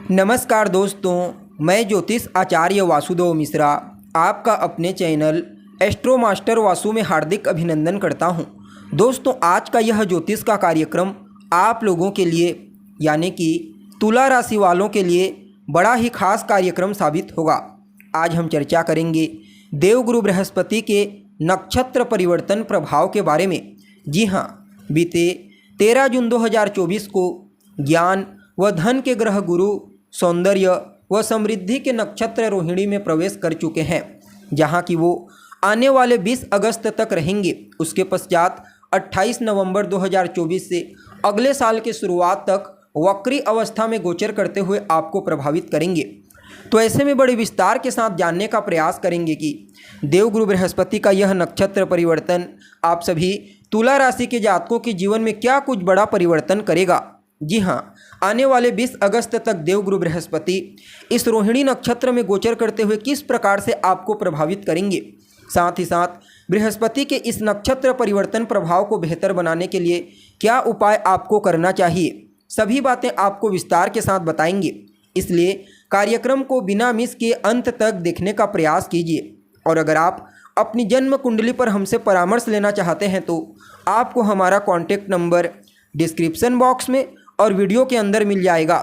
नमस्कार दोस्तों, मैं ज्योतिष आचार्य वासुदेव मिश्रा आपका अपने चैनल एस्ट्रो मास्टर वासु में हार्दिक अभिनंदन करता हूं। दोस्तों, आज का यह ज्योतिष का कार्यक्रम आप लोगों के लिए यानी कि तुला राशि वालों के लिए बड़ा ही खास कार्यक्रम साबित होगा। आज हम चर्चा करेंगे देवगुरु बृहस्पति के नक्षत्र परिवर्तन प्रभाव के बारे में। जी हाँ, बीते 13 जून 2024 को ज्ञान व धन के ग्रह गुरु सौंदर्य व समृद्धि के नक्षत्र रोहिणी में प्रवेश कर चुके हैं, जहां कि वो आने वाले 20 अगस्त तक रहेंगे। उसके पश्चात 28 नवंबर 2024 से अगले साल के शुरुआत तक वक्री अवस्था में गोचर करते हुए आपको प्रभावित करेंगे। तो ऐसे में बड़े विस्तार के साथ जानने का प्रयास करेंगे कि देवगुरु बृहस्पति का यह नक्षत्र परिवर्तन आप सभी तुला राशि के जातकों के जीवन में क्या कुछ बड़ा परिवर्तन करेगा। जी हाँ, आने वाले 20 अगस्त तक देवगुरु बृहस्पति इस रोहिणी नक्षत्र में गोचर करते हुए किस प्रकार से आपको प्रभावित करेंगे। साथ ही साथ बृहस्पति के इस नक्षत्र परिवर्तन प्रभाव को बेहतर बनाने के लिए क्या उपाय आपको करना चाहिए, सभी बातें आपको विस्तार के साथ बताएंगे। इसलिए कार्यक्रम को बिना मिस किए अंत तक देखने का प्रयास कीजिए। और अगर आप अपनी जन्म कुंडली पर हमसे परामर्श लेना चाहते हैं तो आपको हमारा कॉन्टैक्ट नंबर डिस्क्रिप्शन बॉक्स में और वीडियो के अंदर मिल जाएगा,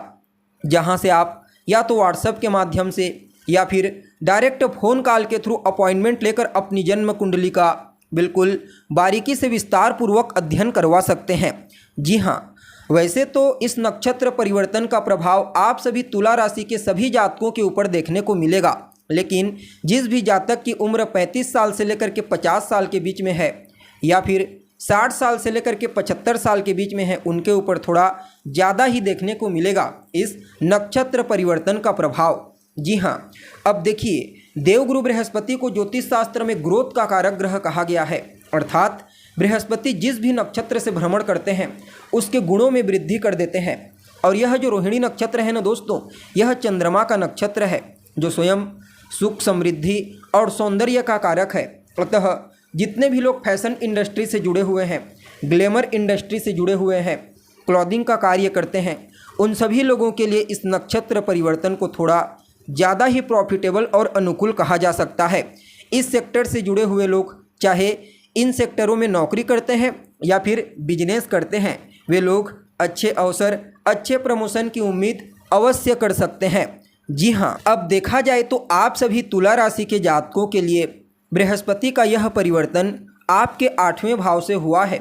जहां से आप या तो व्हाट्सएप के माध्यम से या फिर डायरेक्ट फ़ोन कॉल के थ्रू अपॉइंटमेंट लेकर अपनी जन्म कुंडली का बिल्कुल बारीकी से विस्तार पूर्वक अध्ययन करवा सकते हैं। जी हाँ, वैसे तो इस नक्षत्र परिवर्तन का प्रभाव आप सभी तुला राशि के सभी जातकों के ऊपर देखने को मिलेगा, लेकिन जिस भी जातक की उम्र 35 साल से लेकर के 50 साल के बीच में है या फिर 60 साल से लेकर के 75 साल के बीच में है, उनके ऊपर थोड़ा ज़्यादा ही देखने को मिलेगा इस नक्षत्र परिवर्तन का प्रभाव। जी हाँ, अब देखिए, देवगुरु बृहस्पति को ज्योतिष शास्त्र में ग्रोथ का कारक ग्रह कहा गया है, अर्थात बृहस्पति जिस भी नक्षत्र से भ्रमण करते हैं उसके गुणों में वृद्धि कर देते हैं। और यह जो रोहिणी नक्षत्र है ना दोस्तों, यह चंद्रमा का नक्षत्र है जो स्वयं सुख, समृद्धि और सौंदर्य का कारक है। अतः जितने भी लोग फैशन इंडस्ट्री से जुड़े हुए हैं, ग्लैमर इंडस्ट्री से जुड़े हुए हैं, क्लॉथिंग का कार्य करते हैं, उन सभी लोगों के लिए इस नक्षत्र परिवर्तन को थोड़ा ज़्यादा ही प्रॉफिटेबल और अनुकूल कहा जा सकता है। इस सेक्टर से जुड़े हुए लोग चाहे इन सेक्टरों में नौकरी करते हैं या फिर बिजनेस करते हैं, वे लोग अच्छे अवसर, अच्छे प्रमोशन की उम्मीद अवश्य कर सकते हैं। जी हाँ, अब देखा जाए तो आप सभी तुला राशि के जातकों के लिए बृहस्पति का यह परिवर्तन आपके 8वें भाव से हुआ है।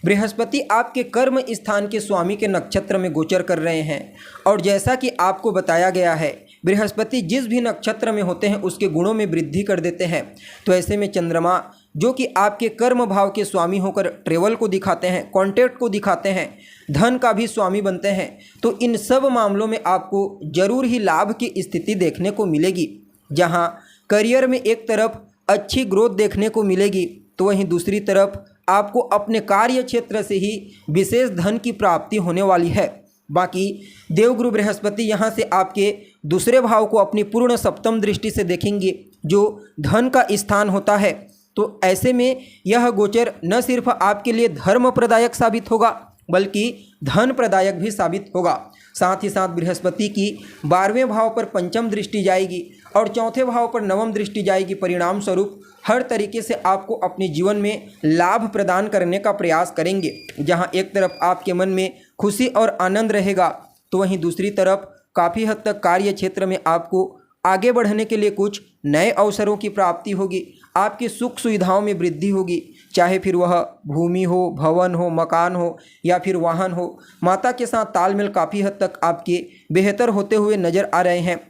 बृहस्पति आपके कर्म स्थान के स्वामी के नक्षत्र में गोचर कर रहे हैं, और जैसा कि आपको बताया गया है, बृहस्पति जिस भी नक्षत्र में होते हैं उसके गुणों में वृद्धि कर देते हैं। तो ऐसे में चंद्रमा जो कि आपके कर्म भाव के स्वामी होकर ट्रेवल को दिखाते हैं, कॉन्टैक्ट को दिखाते हैं, धन का भी स्वामी बनते हैं, तो इन सब मामलों में आपको जरूर ही लाभ की स्थिति देखने को मिलेगी। जहां करियर में एक तरफ अच्छी ग्रोथ देखने को मिलेगी, तो वहीं दूसरी तरफ आपको अपने कार्य क्षेत्र से ही विशेष धन की प्राप्ति होने वाली है। बाकी देवगुरु बृहस्पति यहाँ से आपके दूसरे भाव को अपनी पूर्ण सप्तम दृष्टि से देखेंगे, जो धन का स्थान होता है। तो ऐसे में यह गोचर न सिर्फ आपके लिए धर्म प्रदायक साबित होगा बल्कि धन प्रदायक भी साबित होगा। साथ ही साथ बृहस्पति की 12वें भाव पर पंचम दृष्टि जाएगी और चौथे भाव पर नवम दृष्टि जाएगी। परिणाम स्वरूप हर तरीके से आपको अपने जीवन में लाभ प्रदान करने का प्रयास करेंगे। जहां एक तरफ आपके मन में खुशी और आनंद रहेगा, तो वहीं दूसरी तरफ काफ़ी हद तक कार्य क्षेत्र में आपको आगे बढ़ने के लिए कुछ नए अवसरों की प्राप्ति होगी। आपकी सुख सुविधाओं में वृद्धि होगी, चाहे फिर वह भूमि हो, भवन हो, मकान हो या फिर वाहन हो। माता के साथ तालमेल काफ़ी हद तक आपके बेहतर होते हुए नज़र आ रहे हैं।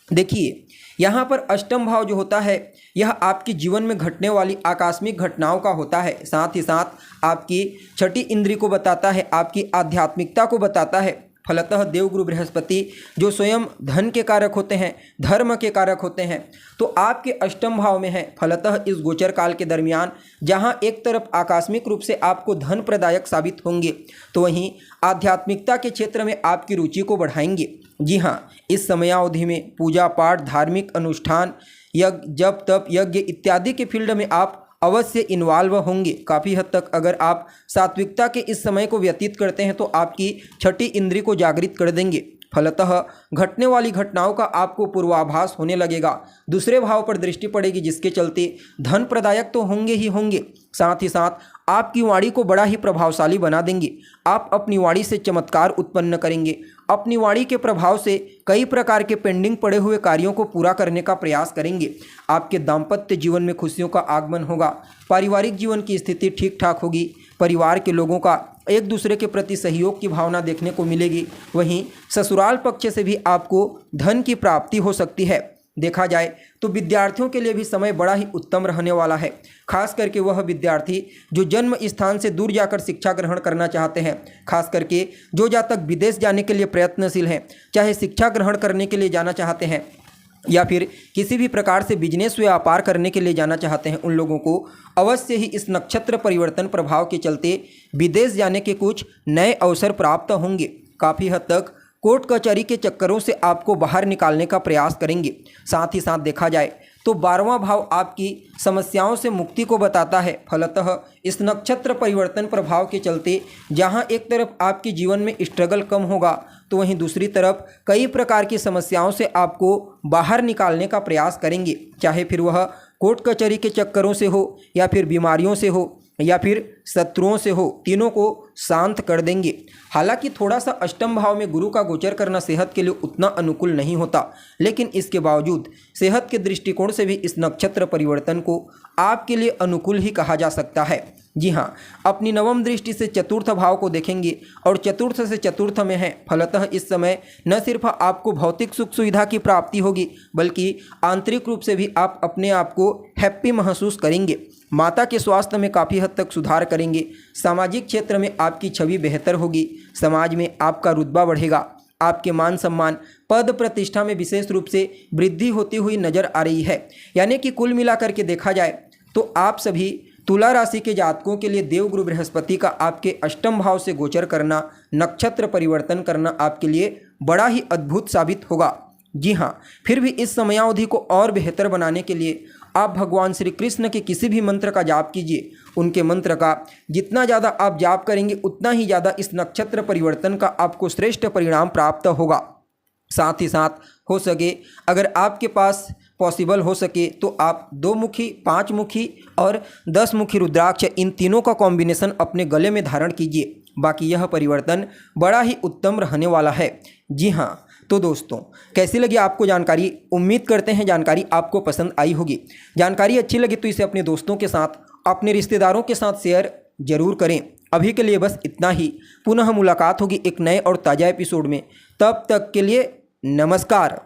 देखिए, यहाँ पर अष्टम भाव जो होता है यह आपके जीवन में घटने वाली आकस्मिक घटनाओं का होता है। साथ ही साथ आपकी छठी इंद्री को बताता है, आपकी आध्यात्मिकता को बताता है। फलतः देवगुरु बृहस्पति जो स्वयं धन के कारक होते हैं, धर्म के कारक होते हैं, तो आपके अष्टम भाव में है। फलतः इस गोचर काल के दरमियान जहां एक तरफ आकस्मिक रूप से आपको धन प्रदायक साबित होंगे, तो वहीं आध्यात्मिकता के क्षेत्र में आपकी रुचि को बढ़ाएंगे। जी हाँ, इस समयावधि में पूजा पाठ, धार्मिक अनुष्ठान, यज्ञ, जप तप, यज्ञ इत्यादि के फील्ड में आप अवश्य इन्वॉल्व होंगे। काफ़ी हद तक अगर आप सात्विकता के इस समय को व्यतीत करते हैं तो आपकी छठी इंद्री को जागृत कर देंगे। फलतः घटने वाली घटनाओं का आपको पूर्वाभास होने लगेगा। दूसरे भाव पर दृष्टि पड़ेगी, जिसके चलते धन प्रदायक तो होंगे ही होंगे, साथ ही साथ आपकी वाणी को बड़ा ही प्रभावशाली बना देंगे। आप अपनी वाणी से चमत्कार उत्पन्न करेंगे। अपनी वाणी के प्रभाव से कई प्रकार के पेंडिंग पड़े हुए कार्यों को पूरा करने का प्रयास करेंगे। आपके दाम्पत्य जीवन में खुशियों का आगमन होगा। पारिवारिक जीवन की स्थिति ठीक ठाक होगी। परिवार के लोगों का एक दूसरे के प्रति सहयोग की भावना देखने को मिलेगी। वहीं ससुराल पक्ष से भी आपको धन की प्राप्ति हो सकती है। देखा जाए तो विद्यार्थियों के लिए भी समय बड़ा ही उत्तम रहने वाला है। खास करके वह विद्यार्थी जो जन्म स्थान से दूर जाकर शिक्षा ग्रहण करना चाहते हैं, खास करके जो जातक विदेश जाने के लिए प्रयत्नशील हैं, चाहे शिक्षा ग्रहण करने के लिए जाना चाहते हैं या फिर किसी भी प्रकार से बिजनेस व्यापार करने के लिए जाना चाहते हैं, उन लोगों को अवश्य ही इस नक्षत्र परिवर्तन प्रभाव के चलते विदेश जाने के कुछ नए अवसर प्राप्त होंगे। काफ़ी हद तक कोर्ट कचहरी के चक्करों से आपको बाहर निकालने का प्रयास करेंगे। साथ ही साथ देखा जाए तो 12वां भाव आपकी समस्याओं से मुक्ति को बताता है। फलतः इस नक्षत्र परिवर्तन प्रभाव के चलते जहां एक तरफ आपके जीवन में स्ट्रगल कम होगा, तो वहीं दूसरी तरफ कई प्रकार की समस्याओं से आपको बाहर निकालने का प्रयास करेंगे, चाहे फिर वह कोर्ट कचहरी के चक्करों से हो या फिर बीमारियों से हो या फिर शत्रुओं से हो, तीनों को शांत कर देंगे। हालांकि थोड़ा सा अष्टम भाव में गुरु का गोचर करना सेहत के लिए उतना अनुकूल नहीं होता, लेकिन इसके बावजूद सेहत के दृष्टिकोण से भी इस नक्षत्र परिवर्तन को आपके लिए अनुकूल ही कहा जा सकता है। जी हाँ, अपनी नवम दृष्टि से चतुर्थ भाव को देखेंगे और चतुर्थ से चतुर्थ में है। फलतः इस समय न सिर्फ आपको भौतिक सुख सुविधा की प्राप्ति होगी, बल्कि आंतरिक रूप से भी आप अपने आप को हैप्पी महसूस करेंगे। माता के स्वास्थ्य में काफ़ी हद तक सुधार करेंगे। सामाजिक क्षेत्र में आपकी छवि बेहतर होगी। समाज में आपका रुतबा बढ़ेगा। आपके मान सम्मान, पद प्रतिष्ठा में विशेष रूप से वृद्धि होती हुई नजर आ रही है। यानी कि कुल मिलाकर के देखा जाए तो आप सभी तुला राशि के जातकों के लिए देवगुरु बृहस्पति का आपके अष्टम भाव से गोचर करना, नक्षत्र परिवर्तन करना आपके लिए बड़ा ही अद्भुत साबित होगा। जी हाँ, फिर भी इस समयावधि को और बेहतर बनाने के लिए आप भगवान श्री कृष्ण के किसी भी मंत्र का जाप कीजिए। उनके मंत्र का जितना ज़्यादा आप जाप करेंगे, उतना ही ज़्यादा इस नक्षत्र परिवर्तन का आपको श्रेष्ठ परिणाम प्राप्त होगा। साथ ही साथ हो सके, अगर आपके पास पॉसिबल हो सके, तो आप 2 मुखी, 5 मुखी और 10 मुखी रुद्राक्ष, इन तीनों का कॉम्बिनेशन अपने गले में धारण कीजिए। बाकी यह परिवर्तन बड़ा ही उत्तम रहने वाला है। जी हाँ, तो दोस्तों, कैसी लगी आपको जानकारी? उम्मीद करते हैं जानकारी आपको पसंद आई होगी। जानकारी अच्छी लगी तो इसे अपने दोस्तों के साथ, अपने रिश्तेदारों के साथ शेयर जरूर करें। अभी के लिए बस इतना ही। पुनः मुलाकात होगी एक नए और ताज़ा एपिसोड में। तब तक के लिए नमस्कार।